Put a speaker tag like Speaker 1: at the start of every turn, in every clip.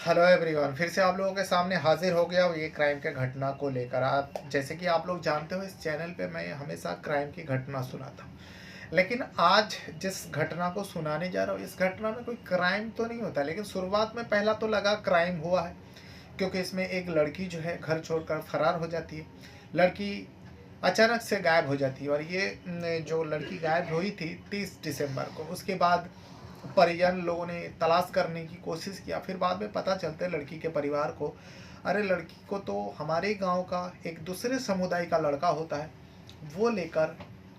Speaker 1: Hello everyone, फिर से आप लोगों के सामने हाजिर हो गया ये क्राइम के घटना को लेकर। आप जैसे कि आप लोग जानते हो, इस चैनल पे मैं हमेशा क्राइम की घटना सुनाता हूँ। लेकिन आज जिस घटना को सुनाने जा रहा हूँ, इस घटना में कोई क्राइम तो नहीं होता, लेकिन शुरुआत में पहला तो लगा क्राइम हुआ है, क्योंकि इसमें एक लड़की जो है घर छोड़कर फरार हो जाती है। लड़की अचानक से गायब हो जाती है, और ये जो लड़की गायब हुई थी 30 दिसंबर को, उसके बाद परिजन लोगों ने तलाश करने की कोशिश किया। फिर बाद में पता चलता है लड़की के परिवार को, अरे लड़की को तो हमारे गांव का एक दूसरे समुदाय का लड़का होता है, वो लेकर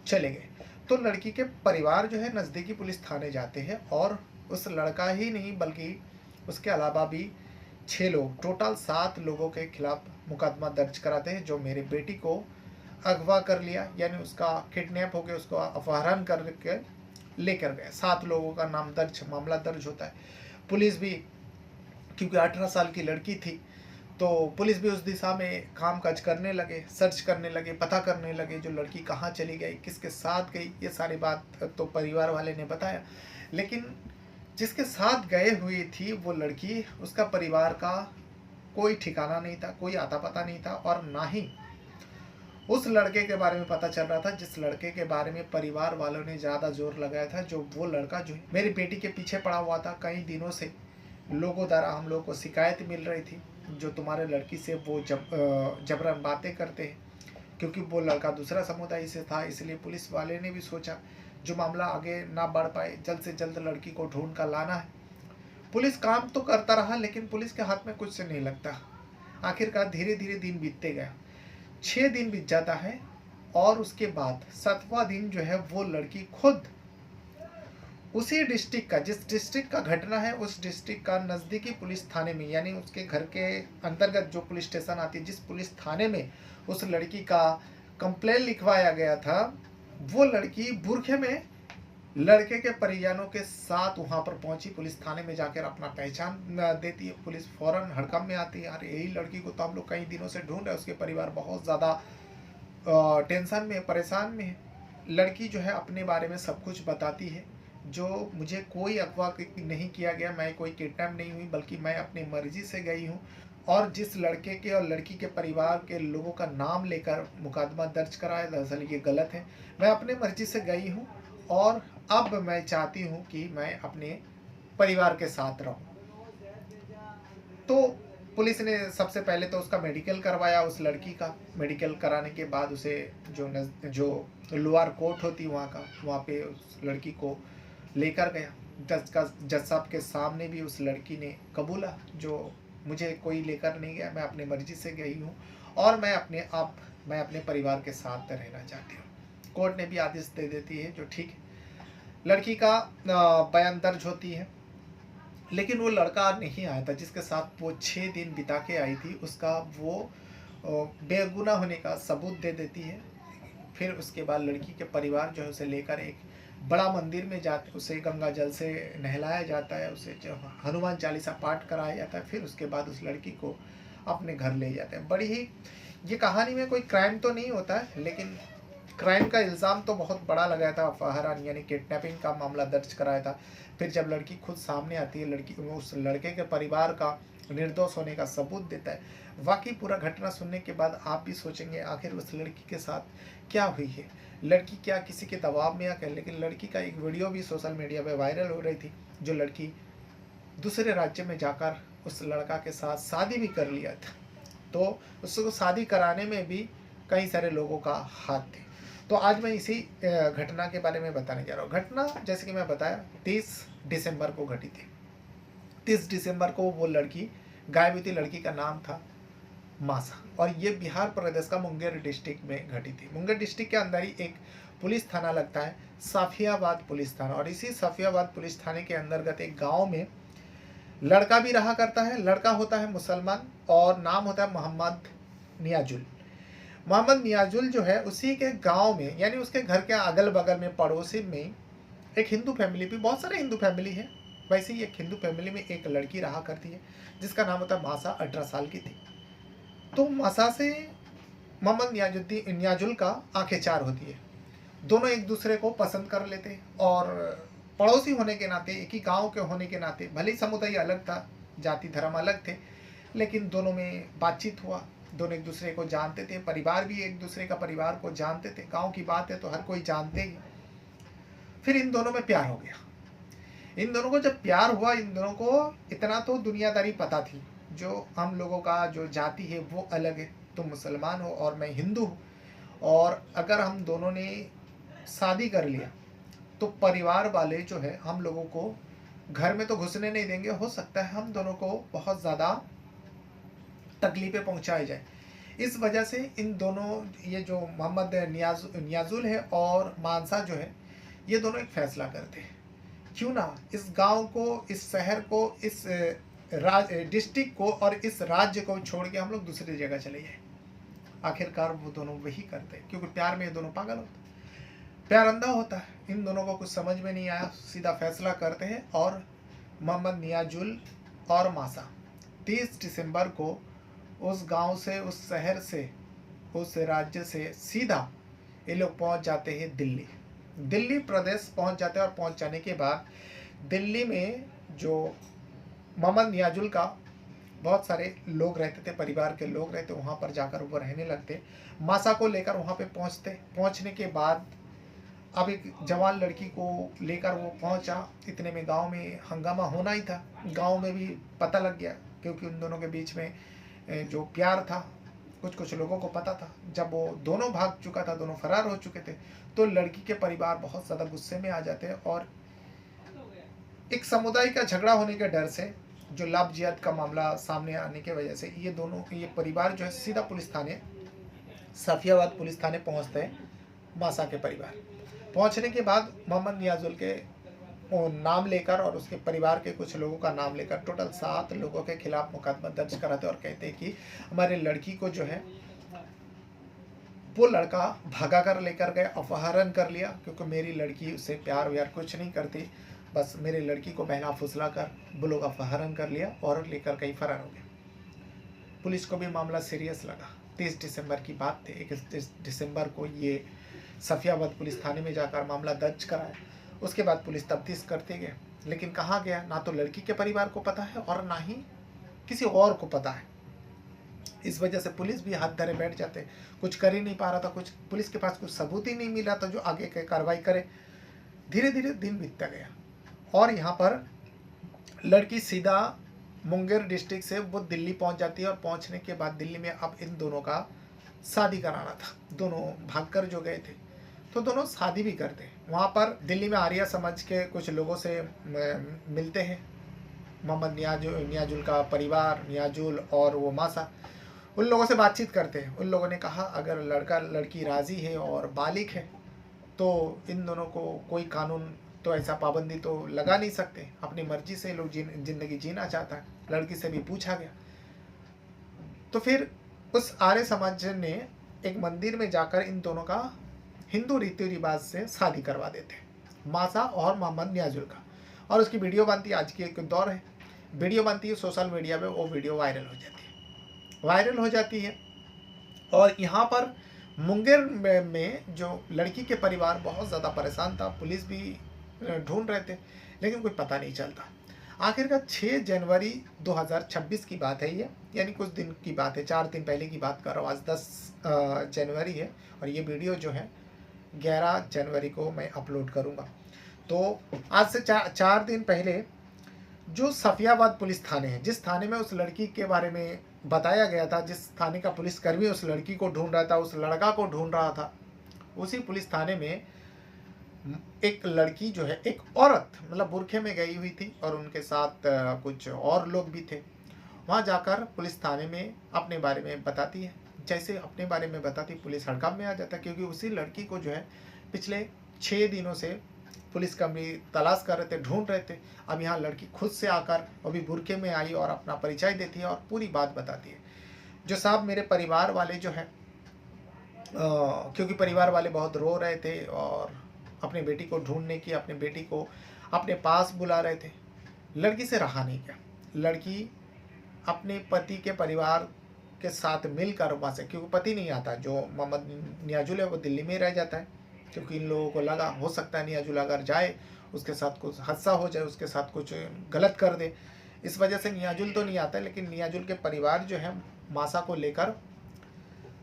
Speaker 1: चले गए। तो लड़की के परिवार जो है नज़दीकी पुलिस थाने जाते हैं, और उस लड़का ही नहीं बल्कि उसके अलावा भी 6 लोग, टोटल 7 लोगों के खिलाफ मुकदमा दर्ज कराते हैं, जो मेरी बेटी को अगवा कर लिया, यानी उसका किडनैप हो गया, उसको अपहरण करके लेकर गए। 7 लोगों का नाम दर्ज, मामला दर्ज होता है। पुलिस भी, क्योंकि 18 साल की लड़की थी, तो पुलिस भी उस दिशा में काम काज करने लगे, सर्च करने लगे, पता करने लगे जो लड़की कहाँ चली गई, किसके साथ गई। ये सारी बात तो परिवार वाले ने बताया, लेकिन जिसके साथ गए हुई थी वो लड़की, उसका परिवार का कोई ठिकाना नहीं था, कोई आता पता नहीं था, और ना ही उस लड़के के बारे में पता चल रहा था जिस लड़के के बारे में परिवार वालों ने ज़्यादा जोर लगाया था। जो वो लड़का जो मेरी बेटी के पीछे पड़ा हुआ था, कई दिनों से लोगों द्वारा हम लोग को शिकायत मिल रही थी, जो तुम्हारे लड़की से वो जबरन बातें करते हैं। क्योंकि वो लड़का दूसरा समुदाय से था, इसलिए पुलिस वाले ने भी सोचा जो मामला आगे ना बढ़ पाए, जल्द से जल्द लड़की को ढूंढ कर लाना है। पुलिस काम तो करता रहा, लेकिन पुलिस के हाथ में कुछ से नहीं लगता। आखिरकार धीरे धीरे दिन बीतते गया, 6 दिन बीत जाता है, और उसके बाद 7वां दिन जो है वो लड़की खुद उसी डिस्ट्रिक्ट का, जिस डिस्ट्रिक्ट का घटना है उस डिस्ट्रिक्ट का नज़दीकी पुलिस थाने में, यानी उसके घर के अंतर्गत जो पुलिस स्टेशन आती है, जिस पुलिस थाने में उस लड़की का कंप्लेन लिखवाया गया था, वो लड़की बुरखे में लड़के के परिजनों के साथ वहां पर पहुंची। पुलिस थाने में जाकर अपना पहचान देती है। पुलिस फौरन हड़कंप में आती है, अरे यही लड़की को तो हम लोग कई दिनों से ढूंढ रहे हैं। उसके परिवार बहुत ज़्यादा टेंशन में, परेशान में है। लड़की जो है अपने बारे में सब कुछ बताती है, जो मुझे कोई अगवा नहीं किया गया, मैं कोई किडनैप नहीं हुई, बल्कि मैं अपनी मर्जी से गई हूँ। और जिस लड़के के और लड़की के परिवार के लोगों का नाम लेकर मुकदमा दर्ज कराया, दरअसल ये गलत है। मैं अपने मर्जी से गई हूँ, और अब मैं चाहती हूँ कि मैं अपने परिवार के साथ रहूँ। तो पुलिस ने सबसे पहले तो उसका मेडिकल करवाया, उस लड़की का मेडिकल कराने के बाद उसे जो लोअर कोर्ट होती वहाँ का, वहाँ पे उस लड़की को लेकर गया। जज साहब के सामने भी उस लड़की ने कबूला, जो मुझे कोई लेकर नहीं गया, मैं अपनी मर्जी से गई हूँ, और मैं अपने परिवार के साथ रहना चाहती हूँ। कोर्ट ने भी आदेश दे देती है, जो ठीक है। लड़की का बयान दर्ज होती है, लेकिन वो लड़का नहीं आया था जिसके साथ वो 6 दिन बिता के आई थी। उसका वो बेगुनाह होने का सबूत दे देती है। फिर उसके बाद लड़की के परिवार जो है उसे लेकर एक बड़ा मंदिर में जाते, उसे गंगा जल से नहलाया जाता है, उसे जो हनुमान चालीसा पाठ कराया जाता है। फिर उसके बाद उस लड़की को अपने घर ले जाते हैं। बड़ी ही, ये कहानी में कोई क्राइम तो नहीं होता है, लेकिन क्राइम का इल्ज़ाम तो बहुत बड़ा लगाया था। अपहरण यानी किडनैपिंग का मामला दर्ज कराया था। फिर जब लड़की खुद सामने आती है, लड़की उस लड़के के परिवार का निर्दोष होने का सबूत देता है। वाकई पूरा घटना सुनने के बाद आप भी सोचेंगे आखिर उस लड़की के साथ क्या हुई है, लड़की क्या किसी के दबाव में आकर। लेकिन लड़की का एक वीडियो भी सोशल मीडिया पे वायरल हो रही थी, जो लड़की दूसरे राज्य में जाकर उस लड़का के साथ शादी भी कर लिया था। तो उसको शादी कराने में भी कई सारे लोगों का हाथ थे। तो आज मैं इसी घटना के बारे में बताने जा रहा हूँ। घटना जैसे कि मैं बताया 30 दिसंबर को घटी थी। 30 दिसंबर को वो लड़की गायब हुई थी। लड़की का नाम था मासा, और ये बिहार प्रदेश का मुंगेर डिस्ट्रिक्ट में घटी थी। मुंगेर डिस्ट्रिक्ट के अंदर ही एक पुलिस थाना लगता है, साफियाबाद पुलिस थाना, और इसी साफियाबाद पुलिस थाने के अंतर्गत एक गाँव में लड़का भी रहा करता है। लड़का होता है मुसलमान, और नाम होता है मोहम्मद नियाजुल। मोहम्मद नियाजुल जो है उसी के गांव में, यानी उसके घर के अगल बगल में, पड़ोसी में एक हिंदू फैमिली भी, बहुत सारे हिंदू फैमिली है, वैसे ही एक हिंदू फैमिली में एक लड़की रहा करती है जिसका नाम होता है मासा। 18 साल की थी। तो मासा से मोहम्मद नियाजुल का आंखें चार होती है। दोनों एक दूसरे को पसंद कर लेते, और पड़ोसी होने के नाते, एक ही गांव के होने के नाते, भले ही समुदाय अलग था, जाति धर्म अलग थे, लेकिन दोनों में बातचीत हुआ, दोनों एक दूसरे को जानते थे, परिवार भी एक दूसरे का परिवार को जानते थे, गांव की बात है तो हर कोई जानते ही। फिर इन दोनों में प्यार हो गया। इन दोनों को जब प्यार हुआ, इन दोनों को इतना तो दुनियादारी पता थी, जो हम लोगों का जो जाति है वो अलग है, तुम मुसलमान हो और मैं हिंदू हूँ, और अगर हम दोनों ने शादी कर लिया तो परिवार वाले जो है हम लोगों को घर में तो घुसने नहीं देंगे, हो सकता है हम दोनों को बहुत ज़्यादा तकलीफ़ें पहुंचाई जाए। इस वजह से इन दोनों, ये जो मोहम्मद नियाजुल है और मानसा जो है, ये दोनों एक फ़ैसला करते हैं, क्यों ना इस गांव को, इस शहर को, इस डिस्ट्रिक्ट को और इस राज्य को छोड़ के हम लोग दूसरी जगह चले जाएं। आखिरकार वो दोनों वही करते हैं, क्योंकि प्यार में ये दोनों पागल होते हैं, प्यार अंधा होता है। इन दोनों को कुछ समझ में नहीं आया, सीधा फैसला करते हैं और मोहम्मद नियाजुल और मासा 30 दिसंबर को उस गांव से, उस शहर से, उस राज्य से सीधा ये लोग पहुंच जाते हैं दिल्ली प्रदेश पहुंच जाते हैं। और पहुंच जाने के बाद दिल्ली में जो मोहम्मद नियाजुल का बहुत सारे लोग रहते थे, परिवार के लोग रहते, वहाँ पर जाकर वो रहने लगते। मासा को लेकर वहाँ पे पहुँचने के बाद अब एक जवान लड़की को लेकर वो पहुँचा। इतने में गांव में हंगामा होना ही था, गांव में भी पता लग गया, क्योंकि उन दोनों के बीच में जो प्यार था कुछ लोगों को पता था। जब वो दोनों भाग चुका था, दोनों फरार हो चुके थे, तो लड़की के परिवार बहुत ज़्यादा गुस्से में आ जाते हैं और एक समुदाय का झगड़ा होने के डर से, जो लाभ जिहाद का मामला सामने आने की वजह से, ये परिवार जो है सीधा पुलिस थाने, सफियाबाद पुलिस थाने पहुंचते हैं। मासा के परिवार पहुंचने के बाद मोहम्मद नियाजुल के नाम लेकर और उसके परिवार के कुछ लोगों का नाम लेकर टोटल 7 लोगों के खिलाफ मुकदमा दर्ज कराते और कहते हैं कि हमारे लड़की को जो है वो लड़का भगा कर लेकर गए, अपहरण कर लिया, क्योंकि मेरी लड़की उससे प्यार व्यार कुछ नहीं करती, बस मेरी लड़की को बहला फुसला कर वो लोग अपहरण कर लिया और लेकर कहीं फरार हो गए। पुलिस को भी मामला सीरियस लगा। 30 दिसंबर की बात थी। 31 दिसंबर को ये सफियाबाद पुलिस थाने में जाकर मामला दर्ज कराया। उसके बाद पुलिस तफ्तीश करते गए, लेकिन कहाँ गया, ना तो लड़की के परिवार को पता है और ना ही किसी और को पता है। इस वजह से पुलिस भी हाथ धरे बैठ जाते, कुछ कर ही नहीं पा रहा था, कुछ पुलिस के पास कुछ सबूत ही नहीं मिल रहा था जो आगे की कार्रवाई करे। धीरे धीरे दिन बीतता गया और यहाँ पर लड़की सीधा मुंगेर डिस्ट्रिक्ट से वो दिल्ली पहुँच जाती है और पहुँचने के बाद दिल्ली में अब इन दोनों का शादी कराना था। दोनों भागकर जो गए थे तो दोनों शादी भी करते हैं। वहाँ पर दिल्ली में आर्या समाज के कुछ लोगों से मिलते हैं। मोहम्मद नियाजुल का परिवार, नियाजुल और वो मासा, उन लोगों से बातचीत करते हैं। उन लोगों ने कहा अगर लड़का लड़की राज़ी है और बालिग है तो इन दोनों को कोई कानून तो ऐसा पाबंदी तो लगा नहीं सकते, अपनी मर्जी से लोग ज़िंदगी जीना चाहता है। लड़की से भी पूछा गया तो फिर उस आर्य समाज ने एक मंदिर में जाकर इन दोनों का हिंदू रीति रिवाज से शादी करवा देते, मासा और मोहम्मद नियाजुल का। और उसकी वीडियो बनती है, आज की एक दौर है, वीडियो बनती है सोशल मीडिया पे, वो वीडियो वायरल हो जाती है। और यहाँ पर मुंगेर में जो लड़की के परिवार बहुत ज़्यादा परेशान था, पुलिस भी ढूंढ रहे थे, लेकिन कोई पता नहीं चलता। आखिरकार 6 जनवरी 2026 की बात है ये, यानी कुछ दिन की बात है, 4 दिन पहले की बात कर रहा हूँ। आज 10 जनवरी है और ये वीडियो जो है 11 जनवरी को मैं अपलोड करूँगा। तो आज से 4 दिन पहले जो सफियाबाद पुलिस थाने है, जिस थाने में उस लड़की के बारे में बताया गया था, जिस थाने का पुलिसकर्मी उस लड़की को ढूंढ रहा था, उस लड़का को ढूंढ रहा था, उसी पुलिस थाने में एक लड़की जो है, एक औरत मतलब बुरखे में गई हुई थी और उनके साथ कुछ और लोग भी थे। वहाँ जाकर पुलिस थाने में अपने बारे में बताती है। जैसे अपने बारे में बताती, पुलिस हड़कंप में आ जाता है, क्योंकि उसी लड़की को जो है पिछले 6 दिनों से पुलिसकर्मी तलाश कर रहे थे, ढूंढ रहे थे। अब यहाँ लड़की खुद से आकर अभी बुरखे में आई और अपना परिचय देती है और पूरी बात बताती है। जो साहब मेरे परिवार वाले जो है, क्योंकि परिवार वाले बहुत रो रहे थे और अपनी बेटी को ढूंढने की, अपनी बेटी को अपने पास बुला रहे थे। लड़की से रहा नहीं गया। लड़की अपने पति के परिवार के साथ मिलकर वहाँ से, क्योंकि पति नहीं आता, जो मोहम्मद नियाजुल है वो दिल्ली में रह जाता है, क्योंकि इन लोगों को लगा हो सकता है नियाजुल अगर जाए उसके साथ कुछ हादसा हो जाए, उसके साथ कुछ गलत कर दे, इस वजह से नियाजुल तो नहीं आता, लेकिन नियाजुल के परिवार जो है मासा को लेकर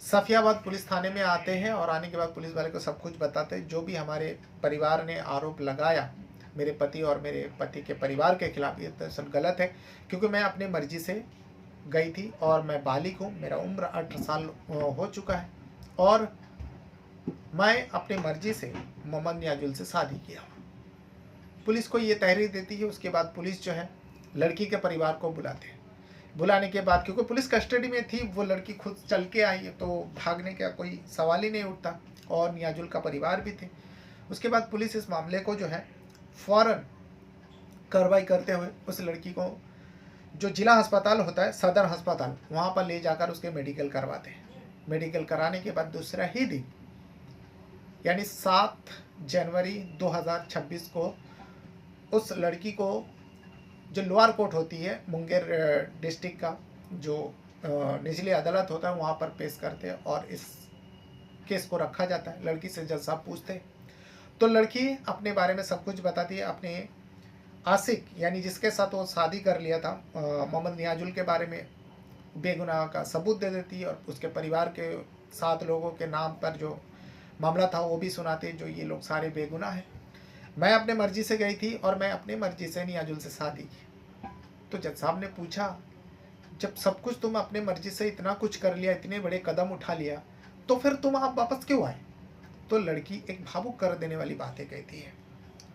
Speaker 1: सफियाबाद पुलिस थाने में आते हैं और आने के बाद पुलिस वाले को सब कुछ बताते हैं। जो भी हमारे परिवार ने आरोप लगाया मेरे पति और मेरे पति के परिवार के खिलाफ, ये तो सब गलत है, क्योंकि मैं अपनी मर्जी से गई थी और मैं बालिग हूँ, मेरा उम्र 18 साल हो चुका है और मैं अपनी मर्जी से मोहम्मद नियाजुल से शादी किया। पुलिस को ये तहरीर देती है। उसके बाद पुलिस जो है लड़की के परिवार को बुलाते हैं। बुलाने के बाद क्योंकि पुलिस कस्टडी में थी, वो लड़की खुद चल के आई है तो भागने का कोई सवाल ही नहीं उठता, और नियाजुल का परिवार भी थे। उसके बाद पुलिस इस मामले को जो है फ़ौरन कार्रवाई करते हुए उस लड़की को जो जिला अस्पताल होता है, सदर अस्पताल, वहाँ पर ले जाकर उसके मेडिकल करवाते हैं। मेडिकल कराने के बाद दूसरा ही दिन यानी 7 जनवरी 2026 को उस लड़की को जो लोअर कोर्ट होती है मुंगेर डिस्ट्रिक्ट का जो निचली अदालत होता है वहाँ पर पेश करते हैं और इस केस को रखा जाता है। लड़की से जज साहब पूछते हैं तो लड़की अपने बारे में सब कुछ बताती है, अपने आशिक यानी जिसके साथ वो शादी कर लिया था मोहम्मद नियाजुल के बारे में बेगुनाह का सबूत दे देती है और उसके परिवार के 7 लोगों के नाम पर जो मामला था वो भी सुनाते हैं, जो ये लोग सारे बेगुनाह हैं। मैं अपने मर्जी से गई थी और मैं अपनी मर्जी से नियाजुल से शादी की। तो जज साहब ने पूछा, जब सब कुछ तुम अपने मर्जी से इतना कुछ कर लिया, इतने बड़े कदम उठा लिया, तो फिर तुम आप वापस क्यों आए? तो लड़की एक भावुक कर देने वाली बातें कहती है,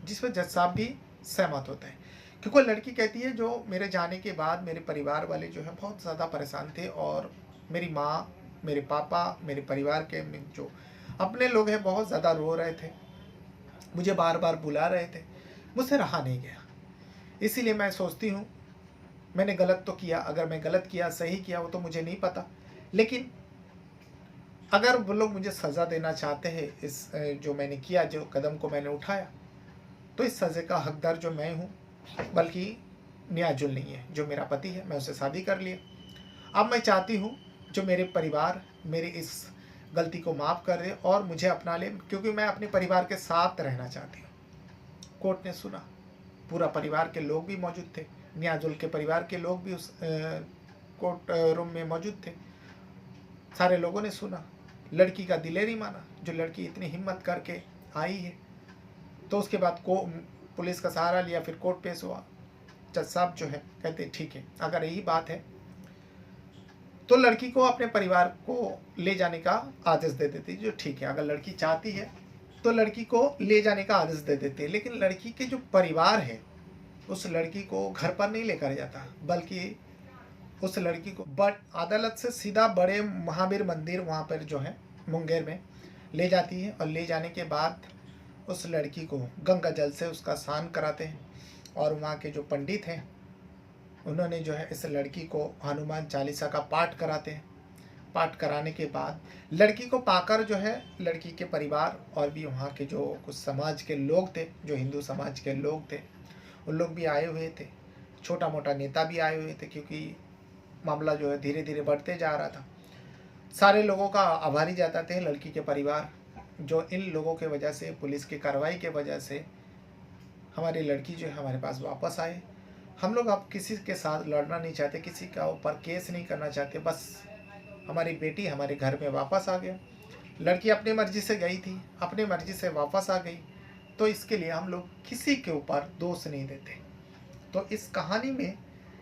Speaker 1: जिस पर जज साहब भी सहमत होता है, क्योंकि लड़की कहती है जो मेरे जाने के बाद मेरे परिवार वाले जो है बहुत ज़्यादा परेशान थे और मेरी माँ, मेरे पापा, मेरे परिवार के जो अपने लोग हैं बहुत ज़्यादा रो रहे थे, मुझे बार बार बुला रहे थे, मुझसे रहा नहीं गया। इसीलिए मैं सोचती हूँ मैंने गलत तो किया, अगर मैं गलत किया सही किया वो तो मुझे नहीं पता, लेकिन अगर वो लोग मुझे सज़ा देना चाहते हैं इस जो मैंने किया, जो कदम को मैंने उठाया, तो इस सज़ा का हकदार जो मैं हूँ, बल्कि नियाजुल नहीं है जो मेरा पति है। मैं उससे शादी कर लिया। अब मैं चाहती हूँ जो मेरे परिवार मेरी इस गलती को माफ़ कर दे और मुझे अपना ले, क्योंकि मैं अपने परिवार के साथ रहना चाहती हूँ। कोर्ट ने सुना, पूरा परिवार के लोग भी मौजूद थे, नियाजुल के परिवार के लोग भी उस कोर्ट रूम में मौजूद थे। सारे लोगों ने सुना, लड़की का दिले नहीं माना, जो लड़की इतनी हिम्मत करके आई है। तो उसके बाद को पुलिस का सहारा लिया, फिर कोर्ट पेश हुआ। जज साहब जो है कहते ठीक है, अगर यही बात है तो लड़की को अपने परिवार को ले जाने का आदेश दे देती, जो ठीक है, अगर लड़की चाहती है तो लड़की को ले जाने का आदेश दे देते। लेकिन लड़की के जो परिवार है उस लड़की को घर पर नहीं लेकर जाता, बल्कि उस लड़की को अदालत से सीधा बड़े महावीर मंदिर वहाँ पर जो है मुंगेर में ले जाती है और ले जाने के बाद उस लड़की को गंगा जल से उसका स्नान कराते हैं और वहाँ के जो पंडित हैं उन्होंने जो है इस लड़की को हनुमान चालीसा का पाठ कराते हैं। पाठ कराने के बाद लड़की को पाकर जो है लड़की के परिवार और भी वहाँ के जो कुछ समाज के लोग थे, जो हिंदू समाज के लोग थे, उन लोग भी आए हुए थे, छोटा मोटा नेता भी आए हुए थे, क्योंकि मामला जो है धीरे धीरे बढ़ते जा रहा था। सारे लोगों का आभारी जताते हैं लड़की के परिवार, जो इन लोगों के वजह से, पुलिस की कार्रवाई के वजह से हमारी लड़की जो है हमारे पास वापस आए। हम लोग अब किसी के साथ लड़ना नहीं चाहते, किसी का ऊपर केस नहीं करना चाहते, बस हमारी बेटी हमारे घर में वापस आ गया। लड़की अपनी मर्जी से गई थी, अपनी मर्जी से वापस आ गई, तो इसके लिए हम लोग किसी के ऊपर दोष नहीं देते। तो इस कहानी में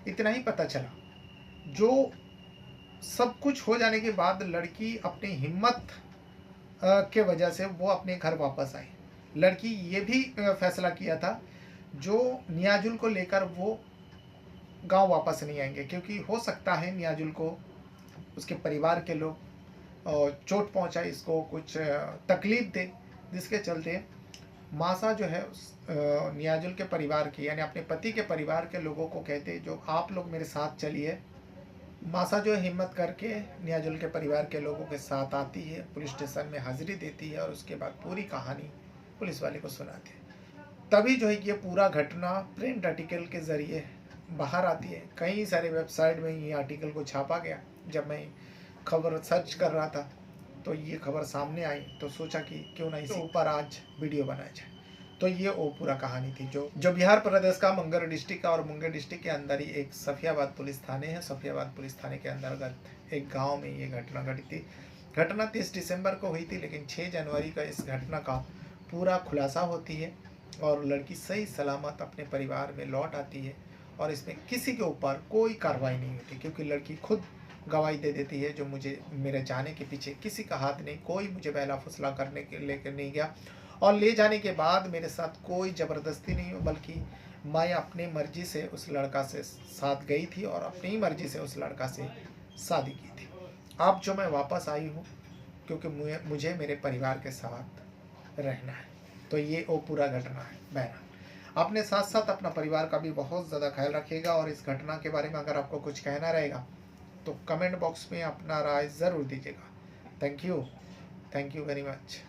Speaker 1: इतना ही पता चला, जो सब कुछ हो जाने के बाद लड़की अपनी हिम्मत के वजह से वो अपने घर वापस आई। लड़की ये भी फैसला किया था जो नियाजुल को लेकर वो गांव वापस नहीं आएंगे, क्योंकि हो सकता है नियाजुल को उसके परिवार के लोग चोट पहुंचाए, इसको कुछ तकलीफ दे, जिसके चलते मासा जो है नियाजुल के परिवार की यानी अपने पति के परिवार के लोगों को कहते जो आप लोग मेरे साथ चलिए। मासा जो है हिम्मत करके नियाजुल के परिवार के लोगों के साथ आती है, पुलिस स्टेशन में हाजिरी देती है और उसके बाद पूरी कहानी पुलिस वाले को सुनाती है। तभी जो है ये पूरा घटना प्रिंट आर्टिकल के ज़रिए बाहर आती है। कई सारे वेबसाइट में ये आर्टिकल को छापा गया। जब मैं खबर सर्च कर रहा था तो ये खबर सामने आई, तो सोचा कि क्यों ना इसी ऊपर आज वीडियो बनाया जाए। तो ये वो पूरा कहानी थी जो जो बिहार प्रदेश का मुंगेर डिस्ट्रिक्ट का, और मुंगेर डिस्ट्रिक्ट के अंदर ही एक सफियाबाद पुलिस थाने है। सफियाबाद पुलिस थाने के अंतर्गत एक गांव में ये घटना घटी थी। घटना 30 दिसंबर को हुई थी, लेकिन 6 जनवरी का इस घटना का पूरा खुलासा होती है और लड़की सही सलामत अपने परिवार में लौट आती है। और इसमें किसी के ऊपर कोई कार्रवाई नहीं होती, क्योंकि लड़की खुद गवाही दे देती है जो मुझे मेरे जाने के पीछे किसी का हाथ नहीं, कोई मुझे बहला फुसला करने के लेकर नहीं गया, और ले जाने के बाद मेरे साथ कोई ज़बरदस्ती नहीं हो, बल्कि मैं अपनी मर्जी से उस लड़का से साथ गई थी और अपनी ही मर्जी से उस लड़का से शादी की थी। अब जो मैं वापस आई हूँ, क्योंकि मुझे मेरे परिवार के साथ रहना है। तो ये वो पूरा घटना है। बहरहाल अपने साथ साथ अपना परिवार का भी बहुत ज़्यादा ख्याल रखिएगा, और इस घटना के बारे में अगर आपको कुछ कहना रहेगा तो कमेंट बॉक्स में अपना राय ज़रूर दीजिएगा। Thank you very much.